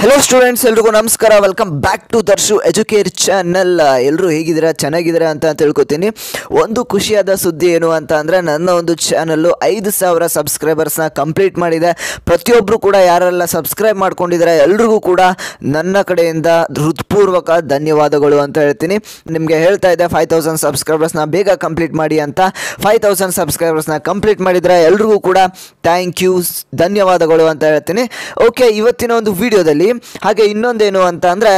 Hello students एल्रिಗೂ ನಮಸ್ಕಾರ welcome back to Darshu Educare channel ಎಲ್ಲರೂ ಹೇಗಿದ್ದೀರಾ ಚೆನ್ನಾಗಿದ್ದೀರಾ ಅಂತ ತಿಳ್ಕೊತೀನಿ ಒಂದು ಖುಷಿಯಾದ ಸುದ್ದಿ ಏನು ಅಂತ ಅಂದ್ರೆ ನನ್ನ ಒಂದು ಚಾನೆಲ್ 5000 ಸಬ್ಸ್ಕ್ರೈಬರ್ಸ್ ನ ಕಂಪ್ಲೀಟ್ ಮಾಡಿದೆ ಪ್ರತಿಯೊಬ್ಬರು ಕೂಡ ಯಾರೆಲ್ಲ ಸಬ್ಸ್ಕ್ರೈಬ್ ಮಾಡ್ಕೊಂಡಿದ್ದಾರೆ ಎಲ್ಲರಿಗೂ ಕೂಡ ನನ್ನ ಕಡೆಯಿಂದ ಹೃತ್ಪೂರ್ವಕ ಧನ್ಯವಾದಗಳು ಅಂತ ಹೇಳ್ತೀನಿ ನಿಮಗೆ ಹೇಳ್ತಾ ಇದ್ದೆ 5000 ಸಬ್ಸ್ಕ್ರೈಬರ್ಸ್ ನ ಬೇಗ ಕಂಪ್ಲೀಟ್ ಮಾಡಿ ಅಂತ 5000 ಸಬ್ಸ್ಕ್ರೈಬರ್ಸ್ ನ ಕಂಪ್ಲೀಟ್ ಮಾಡಿದ್ರೆ ಎಲ್ಲರಿಗೂ ಕೂಡ ಥ್ಯಾಂಕ್ ಯು ಧನ್ಯವಾದಗಳು ಅಂತ ಹೇಳ್ತೀನಿ ಓಕೆ ಇವತ್ತಿನ ಒಂದು ವಿಡಿಯೋದಲ್ಲಿ ಹಾಗೆ ಇನ್ನೊಂದೇನು ಅಂತ ಅಂದ್ರೆ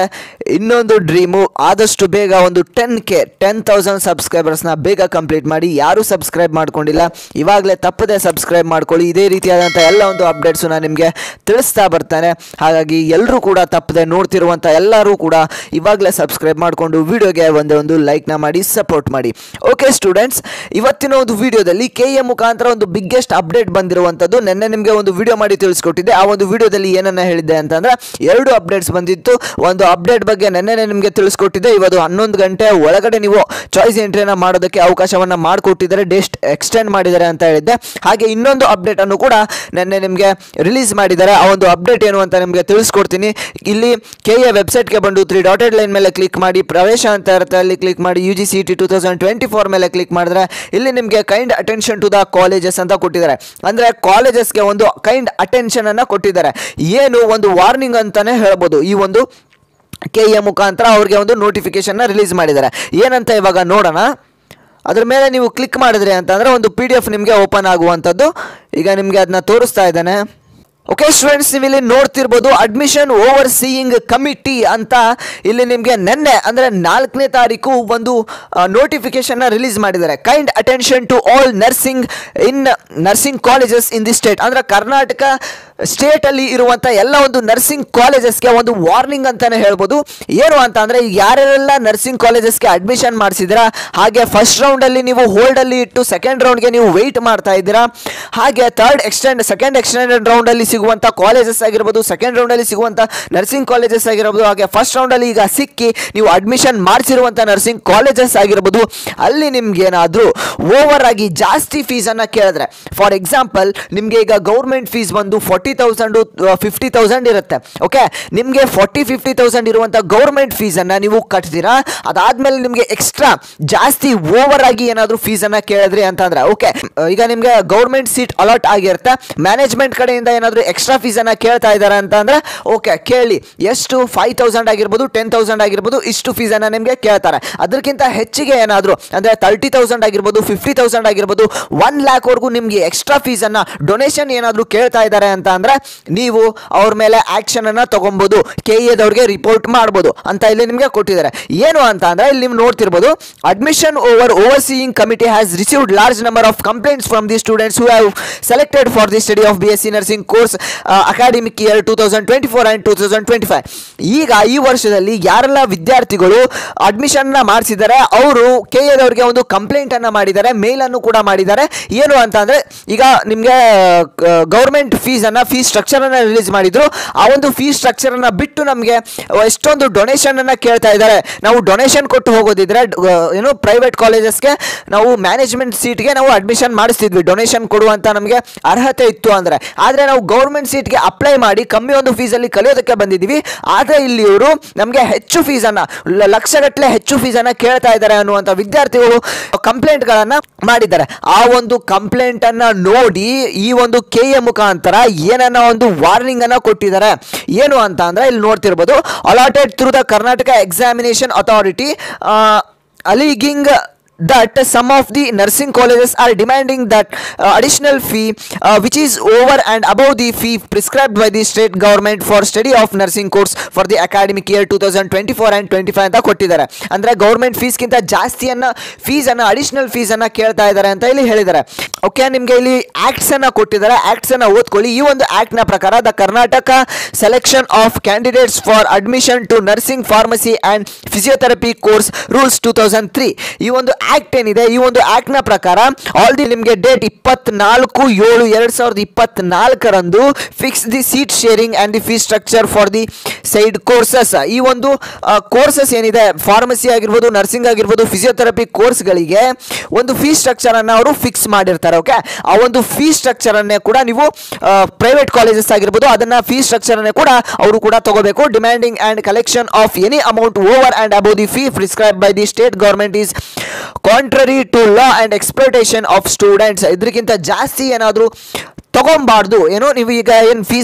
ಇನ್ನೊಂದು ಡ್ರೀಮು ಆದಷ್ಟು ಬೇಗ ಒಂದು 10,000 ಸಬ್ಸ್ಕ್ರೈಬರ್ಸ್ ನ ಬೇಗ ಕಂಪ್ಲೀಟ್ ಮಾಡಿ ಯಾರು ಸಬ್ಸ್ಕ್ರೈಬ್ ಮಾಡ್ಕೊಂಡಿಲ್ಲ ಇವಾಗಲೇ ತಪ್ಪದೆ ಸಬ್ಸ್ಕ್ರೈಬ್ ಮಾಡ್ಕೊಳ್ಳಿ ಇದೇ ರೀತಿಯಾದಂಥ ಎಲ್ಲ ಒಂದು ಅಪ್ಡೇಟ್ಸ್ ನಾನು ನಿಮಗೆ ತಿಳಿಸ್ತಾ ಬರ್ತಾನೆ ಹಾಗಾಗಿ ಎಲ್ಲರೂ ಕೂಡ ತಪ್ಪದೆ ನೋಡ್ತಿರುವಂಥ ಎಲ್ಲರೂ ಕೂಡ ಇವಾಗಲೇ ಸಬ್ಸ್ಕ್ರೈಬ್ ಮಾಡಿಕೊಂಡು ವಿಡಿಯೋಗೆ ಒಂದು ಲೈಕ್ ನ ಮಾಡಿ ಸಪೋರ್ಟ್ ಮಾಡಿ ಓಕೆ ಸ್ಟೂಡೆಂಟ್ಸ್ ಇವತ್ತಿನ ಒಂದು ವಿಡಿಯೋದಲ್ಲಿ KA ಮುಖಾಂತರ ಒಂದು ಬಿಗ್ಗೆಸ್ಟ್ ಅಪ್ಡೇಟ್ ಬಂದಿರುವಂಥದ್ದು ನೆನ್ನೆ ನಿಮಗೆ ಒಂದು ವಿಡಿಯೋ ಮಾಡಿ ತಿಳಿಸ್ಕೊಟ್ಟಿದ್ದೆ ಆ ಒಂದು ವಿಡಿಯೋದಲ್ಲಿ ಏನನ್ನ ಹೇಳಿದ್ದೆ ಅಂತಂದ್ರೆ ಎರಡು ಅಪ್ಡೇಟ್ಸ್ ಬಂದಿತ್ತು ಒಂದು ಅಪ್ಡೇಟ್ ಬಗ್ಗೆ ನೆನ್ನೆ ನಿಮಗೆ ತಿಳಿಸ್ಕೊಟ್ಟಿದ್ದೆ ಇವತ್ತು 11 ಗಂಟೆ ಒಳಗಡೆ ನೀವು ಚಾಯ್ಸ್ ಎಂಟ್ರಿನ ಮಾಡೋದಕ್ಕೆ ಅವಕಾಶವನ್ನ ಮಾಡಿಕೊಟ್ಟಿದ್ದಾರೆ ಡೇಟ್ ಎಕ್ಸ್ಟೆಂಡ್ ಮಾಡಿದ್ದಾರೆ ಅಂತ ಹೇಳಿದ್ದೆ ಹಾಗೆ ಇನ್ನೊಂದು ಅಪ್ಡೇಟ್ ಅನ್ನು ಕೂಡ ನೆನ್ನೆ ನಿಮಗೆ ರಿಲೀಸ್ ಮಾಡಿದ್ದಾರೆ ಆ ಒಂದು ಅಪ್ಡೇಟ್ ಏನು ಅಂತ ನಿಮಗೆ ತಿಳಿಸ್ಕೊಡ್ತೀನಿ ಇಲ್ಲಿ KA ವೆಬ್ಸೈಟ್ಗೆ ಬಂದು 3 ಡಾಟೆಡ್ ಲೈನ್ ಮೇಲೆ ಕ್ಲಿಕ್ ಮಾಡಿ ಪ್ರವೇಶ ಅಂತ ಇರುತ್ತೆ ಅಲ್ಲಿ ಕ್ಲಿಕ್ ಮಾಡಿ UGCET 2024 ಮೇಲೆ ಕ್ಲಿಕ್ ಮಾಡಿದ್ರೆ ಇಲ್ಲಿ ನಿಮಗೆ kind attention to the colleges ಅಂತ ಕೊಟ್ಟಿದ್ದಾರೆ ಅಂದ್ರೆ ಕಾಲೇಜಸ್ಗೆ ಒಂದು ಕೈಂಡ್ ಅಟೆನ್ಷನ್ ಅನ್ನ ಕೊಟ್ಟಿದ್ದಾರೆ ಏನು ಒಂದು ವಾರ್ನಿಂಗ್ ಅಂತಾನೆ ಹೇಳ್ಬೋದು ಈ ಒಂದು KA ಮುಖಾಂತರ ಅವ್ರಿಗೆ ಒಂದು ನೋಟಿಫಿಕೇಶನ್ ರಿಲೀಸ್ ಮಾಡಿದ್ದಾರೆ ಏನಂತ ಇವಾಗ ನೋಡೋಣ ಅದ್ರ ಮೇಲೆ ನೀವು ಕ್ಲಿಕ್ ಮಾಡಿದ್ರಿ ಅಂತಂದ್ರೆ ಒಂದು PDF ನಿಮಗೆ ಓಪನ್ ಆಗುವಂಥದ್ದು ಈಗ ನಿಮಗೆ ಅದನ್ನ ತೋರಿಸ್ತಾ ಇದ್ದಾನೆ ಓಕೆ ಸ್ಟೂಡೆಂಟ್ಸ್ ನೀವು ಇಲ್ಲಿ ನೋಡ್ತಿರ್ಬೋದು ಅಡ್ಮಿಷನ್ ಓವರ್ ಸೀಯಿಂಗ್ ಕಮಿಟಿ ಅಂತ ಇಲ್ಲಿ ನಿಮಗೆ ನೆನ್ನೆ ಅಂದರೆ 4ನೇ ತಾರೀಕು ಒಂದು ನೋಟಿಫಿಕೇಶನ್ ರಿಲೀಸ್ ಮಾಡಿದ್ದಾರೆ kind attention to all nursing colleges in the state ಅಂದರೆ ಕರ್ನಾಟಕ ಸ್ಟೇಟಲ್ಲಿ ಇರುವಂಥ ಎಲ್ಲ ಒಂದು ನರ್ಸಿಂಗ್ ಕಾಲೇಜಸ್ಗೆ ಒಂದು ವಾರ್ನಿಂಗ್ ಅಂತಾನೆ ಹೇಳ್ಬೋದು ಏನು ಅಂತ ಅಂದರೆ ಯಾರೆಲ್ಲ ನರ್ಸಿಂಗ್ ಕಾಲೇಜಸ್ಗೆ ಅಡ್ಮಿಷನ್ ಮಾಡಿಸಿದ್ದೀರಾ ಹಾಗೆ ಫಸ್ಟ್ ರೌಂಡಲ್ಲಿ ನೀವು ಹೋಲ್ಡಲ್ಲಿ ಇಟ್ಟು ಸೆಕೆಂಡ್ ರೌಂಡ್ಗೆ ನೀವು ವೆಯ್ಟ್ ಮಾಡ್ತಾ ಇದ್ದೀರಾ ಹಾಗೆ ಸೆಕೆಂಡ್ ಎಕ್ಸ್ಟೆಂಡೆಡ್ ರೌಂಡಲ್ಲಿ ಸಿಗುವಂಥ ಕಾಲೇಜಸ್ ಆಗಿರ್ಬೋದು ಸೆಕೆಂಡ್ ರೌಂಡಲ್ಲಿ ಸಿಗುವಂಥ ನರ್ಸಿಂಗ್ ಕಾಲೇಜಸ್ ಆಗಿರ್ಬೋದು ಹಾಗೆ ಫಸ್ಟ್ ರೌಂಡಲ್ಲಿ ಈಗ ಸಿಕ್ಕಿ ನೀವು ಅಡ್ಮಿಷನ್ ಮಾಡಿಸಿರುವಂಥ ನರ್ಸಿಂಗ್ ಕಾಲೇಜಸ್ ಆಗಿರ್ಬೋದು ಅಲ್ಲಿ ನಿಮ್ಗೆ ಏನಾದರೂ ಓವರ್ ಆಗಿ ಜಾಸ್ತಿ ಫೀಸನ್ನು ಕೇಳಿದ್ರೆ ಫಾರ್ ಎಕ್ಸಾಂಪಲ್ ನಿಮಗೆ ಈಗ ಗೌರ್ಮೆಂಟ್ ಫೀಸ್ ಬಂದು 40,000 50,000 ಇರುತ್ತೆ ಓಕೆ ನಿಮಗೆ 40-50,000 ಇರುವಂಥ ಗೌರ್ಮೆಂಟ್ ಫೀಸನ್ನು ನೀವು ಕಟ್ತೀರಾ ಅದಾದ್ಮೇಲೆ ನಿಮಗೆ ಎಕ್ಸ್ಟ್ರಾ ಜಾಸ್ತಿ ಓವರ್ ಆಗಿ ಏನಾದರೂ ಫೀಸನ್ನು ಕೇಳಿದ್ರಿ ಅಂತಂದ್ರೆ ಓಕೆ ಈಗ ನಿಮಗೆ ಗೌರ್ಮೆಂಟ್ ಸೀಟ್ ಅಲಾಟ್ ಆಗಿರುತ್ತೆ ಮ್ಯಾನೇಜ್ಮೆಂಟ್ ಕಡೆಯಿಂದ ಏನಾದರೂ ಎಕ್ಸ್ಟ್ರಾ ಫೀಸನ್ನು ಕೇಳ್ತಾ ಇದ್ದಾರೆ ಅಂತಂದ್ರೆ ಓಕೆ ಕೇಳಿ ಎಷ್ಟು 5,000 ಆಗಿರ್ಬೋದು 10,000 ಆಗಿರ್ಬೋದು ಇಷ್ಟು ಫೀಸನ್ನು ನಿಮಗೆ ಕೇಳ್ತಾರೆ ಅದಕ್ಕಿಂತ ಹೆಚ್ಚಿಗೆ ಏನಾದರೂ ಅಂದರೆ 30,000 ಆಗಿರ್ಬೋದು 50,000 ಆಗಿರ್ಬೋದು 1 lakh ವರೆಗೂ ನಿಮಗೆ ಎಕ್ಸ್ಟ್ರಾ ಫೀಸನ್ನು ಡೊನೇಷನ್ ಏನಾದರೂ ಕೇಳ್ತಾ ಇದ್ದಾರೆ ಅಂತ ಅಂದ್ರೆ ನೀವು ಅವ್ರ ಮೇಲೆ ಆಕ್ಷನ್ ಅನ್ನ ತಗೊಬಹುದು KAದವ್ರಿಗೆ ರಿಪೋರ್ಟ್ ಮಾಡಬಹುದು ಅಂತ ಇಲ್ಲಿ ನಿಮಗೆ ಕೊಟ್ಟಿದ್ದಾರೆ ಏನು ಅಂತ ಅಂದ್ರೆ ಇಲ್ಲಿ ನೀವು ನೋಡ್ತಿರ್ಬೋದು admission overseeing committee has received large number of complaints from the students who have selected for the study of BSc nursing course academic year 2024 and 2025 ಈಗ ಈ ವರ್ಷದಲ್ಲಿ ಯಾರೆಲ್ಲ ವಿದ್ಯಾರ್ಥಿಗಳು ಅಡ್ಮಿಷನ್ ನ ಮಾಡಿಸಿದ್ದಾರೆ ಅವರು KAದವ್ರಿಗೆ ಒಂದು ಕಂಪ್ಲೇಂಟ್ ಅನ್ನ ಮಾಡಿದ್ದಾರೆ ಮೇಲ್ ಅನ್ನು ಕೂಡ ಮಾಡಿದ್ದಾರೆ ಏನು ಅಂತ ಅಂದ್ರೆ ಈಗ ನಿಮಗೆ ಗೌರ್ಮೆಂಟ್ ಫೀಸ್ ಸ್ಟ್ರಕ್ಚರ್ ಅನ್ನ ರಿಲೀಸ್ ಮಾಡಿದ್ರು ಆ ಒಂದು ಫೀಸ್ ಸ್ಟ್ರಕ್ಚರ್ ಅನ್ನ ಬಿಟ್ಟು ನಮಗೆ ಎಷ್ಟೊಂದು ಡೊನೇಷನ್ ಅನ್ನ ಕೇಳ್ತಾ ಇದ್ದಾರೆ ನಾವು ಡೊನೇಷನ್ ಕೊಟ್ಟು ಹೋಗೋದಿದ್ರೆ ಏನು ಪ್ರೈವೇಟ್ ಕಾಲೇಜಸ್ಗೆ ನಾವು ಮ್ಯಾನೇಜ್ಮೆಂಟ್ ಸೀಟ್ಗೆ ನಾವು ಅಡ್ಮಿಷನ್ ಮಾಡಿಸ್ತಿದ್ವಿ ಡೊನೇಷನ್ ಕೊಡುವಂತ ನಮಗೆ ಅರ್ಹತೆ ಇತ್ತು ಅಂದ್ರೆ ಆದ್ರೆ ನಾವು ಗೌರ್ಮೆಂಟ್ ಸೀಟ್ಗೆ ಅಪ್ಲೈ ಮಾಡಿ ಕಮ್ಮಿ ಒಂದು ಫೀಸಲ್ಲಿ ಕಲಿಯೋದಕ್ಕೆ ಬಂದಿದ್ದೀವಿ ಆದ್ರೆ ಇಲ್ಲಿ ಇವರು ನಮಗೆ ಹೆಚ್ಚು ಫೀಸನ್ನು ಲಕ್ಷಗಟ್ಟಲೆ ಹೆಚ್ಚು ಫೀಸನ್ನು ಕೇಳ್ತಾ ಇದ್ದಾರೆ ಅನ್ನುವಂಥ ವಿದ್ಯಾರ್ಥಿಗಳು ಕಂಪ್ಲೇಂಟ್ಗಳನ್ನು ಮಾಡಿದ್ದಾರೆ ಆ ಒಂದು ಕಂಪ್ಲೇಂಟ್ ಅನ್ನ ನೋಡಿ ಈ ಒಂದು KA ಮುಖಾಂತರ ಏನನ್ನ ಒಂದು ವಾರ್ನಿಂಗ್ ಅನ್ನ ಕೊಟ್ಟಿದ್ದಾರೆ ಏನು ಅಂತ ಅಂದ್ರೆ ಇಲ್ಲಿ ನೋಡ್ತಿರ್ಬೋದು allotted through the Karnataka examination authority alleging that some of the nursing colleges are demanding that additional fee which is over and above the fee prescribed by the state government for study of nursing course for the academic year 2024 and 25 ಅಂತ ಕೊಟ್ಟಿದ್ದಾರೆ ಅಂದ್ರೆ government fees ಗಿಂತ ಜಾಸ್ತಿಯನ್ನ fees ಅನ್ನ additional fees ಅನ್ನ ಕೇಳ್ತಾ ಇದ್ದಾರೆ ಅಂತ ಇಲ್ಲಿ ಹೇಳಿದ್ದಾರೆ ಓಕೆ ನಿಮಗೆ ಇಲ್ಲಿ ಆಕ್ಟ್ಸ್ ಅನ್ನ ಕೊಟ್ಟಿದ್ದಾರೆ ಆಕ್ಟ್ಸ್ ಅನ್ನ ಓದ್ಕೊಳ್ಳಿ ಈ ಒಂದು ಆಕ್ಟ್ ನ ಪ್ರಕಾರ the Karnataka selection of candidates for admission to nursing pharmacy and physiotherapy course rules 2003 ಈ ಒಂದು ಆಕ್ಟ್ ಏನಿದೆ, ಈ ಒಂದು ಆಕ್ಟ್ ನ ಪ್ರಕಾರ ಆಲ್ರೆಡಿ ನಿಮಗೆ date 24/7/2024 fix the seat sharing and the fee structure for the side courses. ಈ ಒಂದು ಕೋರ್ಸಸ್ ಏನಿದೆ, ಫಾರ್ಮಸಿ ಆಗಿರ್ಬೋದು, ನರ್ಸಿಂಗ್ ಆಗಿರ್ಬೋದು, ಫಿಸಿಯೋಥೆರಪಿ ಕೋರ್ಸ್ಗಳಿಗೆ ಒಂದು ಫೀ ಸ್ಟ್ರಕ್ಚರ್ ಅನ್ನು ಅವರು ಫಿಕ್ಸ್ ಮಾಡಿರ್ತಾರೆ. ಓಕೆ, ಆ ಒಂದು ಫೀ ಸ್ಟ್ರಕ್ಚರ್ ಅನ್ನೇ ಕೂಡ ನೀವು ಪ್ರೈವೇಟ್ ಕಾಲೇಜಸ್ ಆಗಿರ್ಬೋದು ಅದನ್ನ ಫೀ ಸ್ಟ್ರಕ್ಚರ್ ಅನ್ನೇ ಕೂಡ ಅವರು ಕೂಡ ತಗೋಬೇಕು. Demanding and collection of any amount over and above the fee prescribe by the state government is contrary to law and exploitation of students. ಇದಕ್ಕಿಂತ ಜಾಸ್ತಿ ಏನಾದರೂ ತಗೊಬಾರ್ದು. ಏನು ನೀವು ಈಗ ಏನು ಫೀ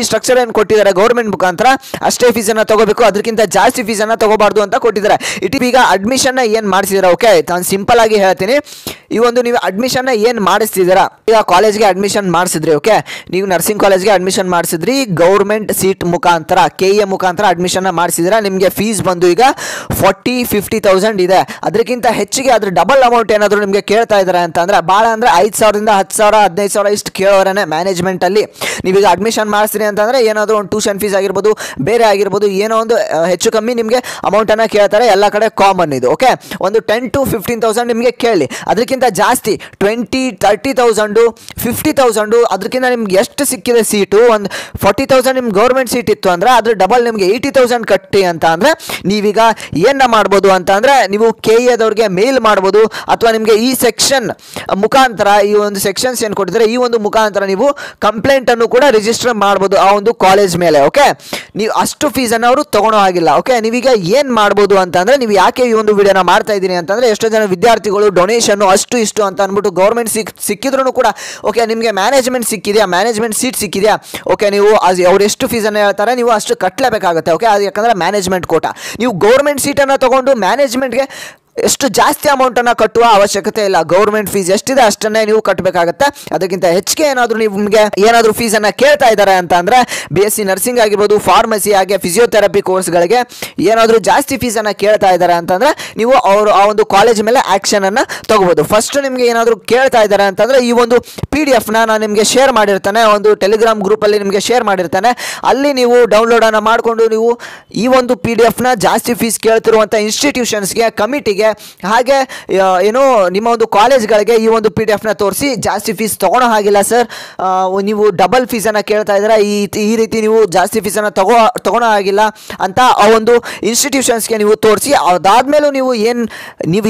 ಸ್ಟ್ರಕ್ಚರ್ ಏನು ಕೊಟ್ಟಿದ್ದಾರೆ ಗೌರ್ಮೆಂಟ್ ಮುಖಾಂತರ ಅಷ್ಟೇ ಫೀಸನ್ನು ತಗೋಬೇಕು, ಅದಕ್ಕಿಂತ ಜಾಸ್ತಿ ಫೀಸನ್ನು ತಗೋಬಾರ್ದು ಅಂತ ಕೊಟ್ಟಿದ್ದಾರೆ. ಈಗ ಅಡ್ಮಿಷನ್ ಏನು ಮಾಡಿಸಿದಾರೆ, ಓಕೆ ನಾನು ಸಿಂಪಲ್ ಆಗಿ ಹೇಳ್ತೀನಿ. ಈ ಒಂದು ನೀವು ಅಡ್ಮಿಷನ್ ಏನು ಮಾಡಿಸ್ತಿದ್ದೀರಾ, ಈಗ ಕಾಲೇಜ್ಗೆ ಅಡ್ಮಿಷನ್ ಮಾಡಿಸಿದ್ರಿ, ಓಕೆ ನೀವು ನರ್ಸಿಂಗ್ ಕಾಲೇಜ್ಗೆ ಅಡ್ಮಿಷನ್ ಮಾಡಿಸಿದ್ರಿ ಗೌರ್ಮೆಂಟ್ ಸೀಟ್ ಮುಖಾಂತರ KE ಮುಖಾಂತರ ಅಡ್ಮಿಷನ್ ಮಾಡಿಸಿದ್ದೀರಾ. ನಿಮಗೆ ಫೀಸ್ ಬಂದು ಈಗ 40-50,000 ಇದೆ. ಅದಕ್ಕಿಂತ ಹೆಚ್ಚಿಗೆ ಅದ್ರ ಡಬಲ್ ಅಮೌಂಟ್ ಏನಾದರೂ ನಿಮಗೆ ಕೇಳ್ತಾ ಇದ್ದಾರೆ ಅಂತಂದ್ರೆ, ಭಾಳ ಅಂದರೆ 5,000ದಿಂದ 10,000 15,000 ಇಷ್ಟು ಕೇಳೋರೇ ಮ್ಯಾನೇಜ್ಮೆಂಟ್ ಅಲ್ಲಿ. ನೀವೀಗ ಅಡ್ಮಿಷನ್ ಮಾಡಿಸ್ತೀರಿ ಅಂತಂದ್ರೆ ಏನಾದರೂ ಒಂದು ಟ್ಯೂಷನ್ ಫೀಸ್ ಆಗಿರ್ಬೋದು, ಬೇರೆ ಆಗಿರ್ಬೋದು, ಏನೋ ಒಂದು ಹೆಚ್ಚು ಕಮ್ಮಿ ನಿಮಗೆ ಅಮೌಂಟ್ ಅನ್ನ ಕೇಳ್ತಾರೆ. ಎಲ್ಲ ಕಡೆ ಕಾಮನ್ ಇದು. ಓಕೆ, ಒಂದು 10,000-15,000 ನಿಮಗೆ ಕೇಳಿ, ಅದಕ್ಕಿಂತ ಜಾಸ್ತಿ 20,000-30,000 50,000 ಅದಕ್ಕಿಂತ ನಿಮ್ಗೆ ಎಷ್ಟು ಸಿಕ್ಕಿದೆ ಸೀಟು, ಒಂದು 40,000 ನಿಮ್ಗೆ ಗೌರ್ಮೆಂಟ್ ಸೀಟ್ ಇತ್ತು ಅಂದ್ರೆ ಅದ್ರ ಡಬಲ್ ನಿಮಗೆ 80,000 ಕಟ್ಟಿ ಅಂತ ಅಂದ್ರೆ ನೀವೀಗ ಏನ ಮಾಡ್ಬೋದು ಅಂತ ಅಂದ್ರೆ ನೀವು KEದವ್ರಿಗೆ ಮೇಲ್ ಮಾಡ್ಬೋದು, ಅಥವಾ ನಿಮಗೆ ಈ ಸೆಕ್ಷನ್ ಮುಖಾಂತರ ಈ ಒಂದು ಸೆಕ್ಷನ್ಸ್ ಏನು ಕೊಟ್ಟಿದ್ದಾರೆ ಈ ಒಂದು ಮುಖಾಂತರ ನೀವು ಕಂಪ್ಲೇಂಟ್ ಅನ್ನು ಕೂಡ ರಿಜಿಸ್ಟರ್ ಮಾಡಬಹುದು ಆ ಒಂದು ಕಾಲೇಜ್ ಮೇಲೆ. ಓಕೆ, ನೀವು ಅಷ್ಟು ಫೀಸ್ ಅನ್ನು ಅವರು ತಗೊಳ್ಳೋ ಹಾಗಿಲ್ಲ. ಓಕೆ, ನೀವೀಗ ಏನ್ ಮಾಡಬಹುದು ಅಂತಂದ್ರೆ, ನೀವು ಯಾಕೆ ಈ ಒಂದು ವಿಡಿಯೋನ ಮಾಡ್ತಾ ಇದ್ದೀನಿ ಅಂತಂದ್ರೆ, ಎಷ್ಟೋ ಜನ ವಿದ್ಯಾರ್ಥಿಗಳು ಡೊನೇಷನ್ ಅಷ್ಟು ಇಷ್ಟು ಅಂತ ಅಂದ್ಬಿಟ್ಟು ಗೌರ್ಮೆಂಟ್ ಸಿಕ್ಕಿದ್ರು ಕೂಡ ಓಕೆ ನಿಮಗೆ ಮ್ಯಾನೇಜ್ಮೆಂಟ್ ಸಿಕ್ಕಿದೆಯಾ, ಮ್ಯಾನೇಜ್ಮೆಂಟ್ ಸೀಟ್ ಸಿಕ್ಕಿದೆಯಾ, ಓಕೆ ನೀವು ಅವ್ರು ಎಷ್ಟು ಫೀಸ್ ಅನ್ನು ಹೇಳ್ತಾರೆ ನೀವು ಅಷ್ಟು ಕಟ್ಟಲೇಬೇಕಾಗುತ್ತೆ. ಓಕೆ, ಅದು ಯಾಕಂದ್ರೆ ಮ್ಯಾನೇಜ್ಮೆಂಟ್ ಕೋಟ. ನೀವು ಗೌರ್ಮೆಂಟ್ ಸೀಟನ್ನು ತಗೊಂಡು ಮ್ಯಾನೇಜ್ಮೆಂಟ್ಗೆ ಎಷ್ಟು ಜಾಸ್ತಿ ಅಮೌಂಟನ್ನು ಕಟ್ಟುವ ಅವಶ್ಯಕತೆ ಇಲ್ಲ. ಗೌರ್ಮೆಂಟ್ ಫೀಸ್ ಎಷ್ಟಿದೆ ಅಷ್ಟನ್ನೇ ನೀವು ಕಟ್ಟಬೇಕಾಗುತ್ತೆ. ಅದಕ್ಕಿಂತ ಹೆಚ್ಚಿಗೆ ಏನಾದರೂ ನಿಮಗೆ ಏನಾದರೂ ಫೀಸನ್ನು ಕೇಳ್ತಾ ಇದ್ದಾರೆ ಅಂತ ಅಂದರೆ, BSc ನರ್ಸಿಂಗ್ ಆಗಿರ್ಬೋದು, ಫಾರ್ಮಸಿ ಹಾಗೆ ಫಿಸಿಯೋಥೆರಪಿ ಕೋರ್ಸ್ಗಳಿಗೆ ಏನಾದರೂ ಜಾಸ್ತಿ ಫೀಸನ್ನು ಕೇಳ್ತಾ ಇದ್ದಾರೆ ಅಂತಂದರೆ ನೀವು ಅವರು ಆ ಒಂದು ಕಾಲೇಜ್ ಮೇಲೆ ಆ್ಯಕ್ಷನನ್ನು ತಗೋಬೋದು. ಫಸ್ಟ್ ನಿಮಗೆ ಏನಾದರೂ ಕೇಳ್ತಾ ಇದ್ದಾರೆ ಅಂತಂದರೆ ಈ ಒಂದು PDF ನಾನು ನಿಮಗೆ ಶೇರ್ ಮಾಡಿರ್ತಾನೆ, ಒಂದು ಟೆಲಿಗ್ರಾಮ್ ಗ್ರೂಪಲ್ಲಿ ನಿಮಗೆ ಶೇರ್ ಮಾಡಿರ್ತಾನೆ. ಅಲ್ಲಿ ನೀವು ಡೌನ್ಲೋಡನ್ನು ಮಾಡಿಕೊಂಡು ನೀವು ಈ ಒಂದು PDF ಜಾಸ್ತಿ ಫೀಸ್ ಕೇಳ್ತಿರುವಂಥ ಇನ್ಸ್ಟಿಟ್ಯೂಷನ್ಸ್ಗೆ, ಕಮಿಟಿಗೆ ಹಾಗೆ ಏನು ನಿಮ್ಮ ಒಂದು ಕಾಲೇಜ್ಗಳಿಗೆ ಈ ಒಂದು PDF ತೋರಿಸಿ ಜಾಸ್ತಿ ಫೀಸ್ ತಗೊಳ್ಳೋ ಹಾಗಿಲ್ಲ ಸರ್, ನೀವು ಡಬಲ್ ಫೀಸನ್ನು ಕೇಳ್ತಾ ಇದ್ದೀರಾ, ಈ ರೀತಿ ನೀವು ಜಾಸ್ತಿ ಫೀಸನ್ನು ತಗೊಳ್ಳೋ ಹಾಗಿಲ್ಲ ಅಂತ ಆ ಒಂದು ಇನ್ಸ್ಟಿಟ್ಯೂಷನ್ಸ್ಗೆ ನೀವು ತೋರಿಸಿ, ಅದಾದ್ಮೇಲೂ ನೀವು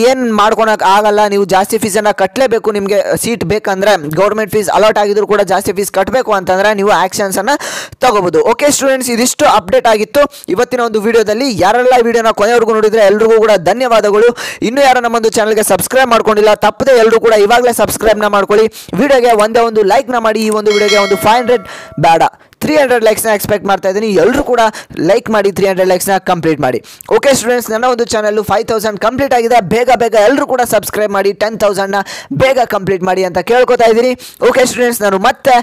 ಏನು ಮಾಡ್ಕೊಳಕ್ಕೆ ಆಗಲ್ಲ, ನೀವು ಜಾಸ್ತಿ ಫೀಸನ್ನು ಕಟ್ಟಲೇಬೇಕು, ನಿಮಗೆ ಸೀಟ್ ಬೇಕಂದ್ರೆ ಗೌರ್ಮೆಂಟ್ ಫೀಸ್ ಅಲಾಟ್ ಆಗಿದ್ರು ಕೂಡ ಜಾಸ್ತಿ ಫೀಸ್ ಕಟ್ಟಬೇಕು ಅಂತಂದ್ರೆ ನೀವು ಆ್ಯಕ್ಷನ್ಸನ್ನು ತಗೋಬೋದು. ಓಕೆ ಸ್ಟೂಡೆಂಟ್ಸ್, ಇದಿಷ್ಟು ಅಪ್ಡೇಟ್ ಆಗಿತ್ತು ಇವತ್ತಿನ ಒಂದು ವಿಡಿಯೋದಲ್ಲಿ. ಯಾರೆಲ್ಲ ವಿಡಿಯೋನ ಕೊನೆವರೆಗೂ ನೋಡಿದ್ರೆ ಎಲ್ರಿಗೂ ಕೂಡ ಧನ್ಯವಾದಗಳು. ಇನ್ನು ಯಾರು ನಮ್ಮೊಂದು ಚಾನಲ್ಗೆ ಸಬ್ಸ್ಕ್ರೈಬ್ ಮಾಡ್ಕೊಂಡಿಲ್ಲ ತಪ್ಪದೆ ಎಲ್ಲರೂ ಕೂಡ ಇವಾಗಲೇ ಸಬ್ಸ್ಕ್ರೈಬ್ನ ಮಾಡ್ಕೊಳ್ಳಿ. ವಿಡಿಯೋಗೆ ಒಂದೇ ಒಂದು ಲೈಕ್ನ ಮಾಡಿ. ಈ ಒಂದು ವಿಡಿಯೋಗೆ ಒಂದು 500 ಬೇಡ 300 ಲೈಕ್ಸ್ನ ಎಕ್ಸ್ಪೆಕ್ಟ್ ಮಾಡ್ತಾ ಇದ್ದೀನಿ. ಎಲ್ಲರೂ ಕೂಡ ಲೈಕ್ ಮಾಡಿ 300 ಲೈಕ್ಸ್ನ ಕಂಪ್ಲೀಟ್ ಮಾಡಿ. ಓಕೆ ಸ್ಟೂಡೆಂಟ್ಸ್, ನನ್ನ ಒಂದು ಚಾನಲ್ 5,000 ಕಂಪ್ಲೀಟ್ ಆಗಿದೆ. ಬೇಗ ಎಲ್ಲರೂ ಕೂಡ ಸಬ್ಸ್ಕ್ರೈಬ್ ಮಾಡಿ 10,000ನ ಬೇಗ ಕಂಪ್ಲೀಟ್ ಮಾಡಿ ಅಂತ ಕೇಳ್ಕೊತಾ ಇದ್ದೀನಿ. ಓಕೆ ಸ್ಟೂಡೆಂಟ್ಸ್, ನಾನು ಮತ್ತೆ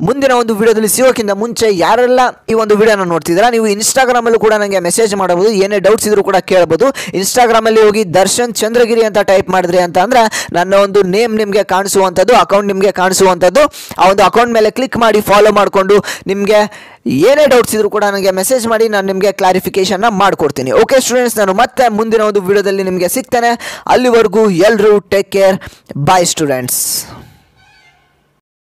ಮುಂದಿನ ಒಂದು ವಿಡಿಯೋದಲ್ಲಿ ಸಿಗೋಕ್ಕಿಂತ ಮುಂಚೆ ಯಾರೆಲ್ಲ ಈ ಒಂದು ವಿಡಿಯೋನ ನೋಡ್ತಿದ್ದೀರಾ, ನೀವು ಇನ್ಸ್ಟಾಗ್ರಾಮಲ್ಲೂ ಕೂಡ ನನಗೆ ಮೆಸೇಜ್ ಮಾಡಬಹುದು, ಏನೇ ಡೌಟ್ಸ್ ಇದ್ರೂ ಕೂಡ ಕೇಳಬಹುದು. ಇನ್ಸ್ಟಾಗ್ರಾಮಲ್ಲಿ ಹೋಗಿ ದರ್ಶನ್ ಚಂದ್ರಗಿರಿ ಅಂತ ಟೈಪ್ ಮಾಡಿದ್ರಿ ಅಂತ ಅಂದರೆ ನನ್ನ ಒಂದು ನೇಮ್ ನಿಮಗೆ ಕಾಣಿಸುವಂಥದ್ದು, ಅಕೌಂಟ್ ನಿಮಗೆ ಕಾಣಿಸುವಂಥದ್ದು. ಆ ಒಂದು ಅಕೌಂಟ್ ಮೇಲೆ ಕ್ಲಿಕ್ ಮಾಡಿ ಫಾಲೋ ಮಾಡಿಕೊಂಡು ನಿಮಗೆ ಏನೇ ಡೌಟ್ಸ್ ಇದ್ರೂ ಕೂಡ ನನಗೆ ಮೆಸೇಜ್ ಮಾಡಿ, ನಾನು ನಿಮಗೆ ಕ್ಲಾರಿಫಿಕೇಶನ್ನ ಮಾಡಿಕೊಡ್ತೀನಿ. ಓಕೆ ಸ್ಟೂಡೆಂಟ್ಸ್, ನಾನು ಮತ್ತೆ ಮುಂದಿನ ಒಂದು ವಿಡಿಯೋದಲ್ಲಿ ನಿಮಗೆ ಸಿಗ್ತೇನೆ. ಅಲ್ಲಿವರೆಗೂ ಎಲ್ಲರೂ ಟೇಕ್ ಕೇರ್. ಬಾಯ್ ಸ್ಟೂಡೆಂಟ್ಸ್.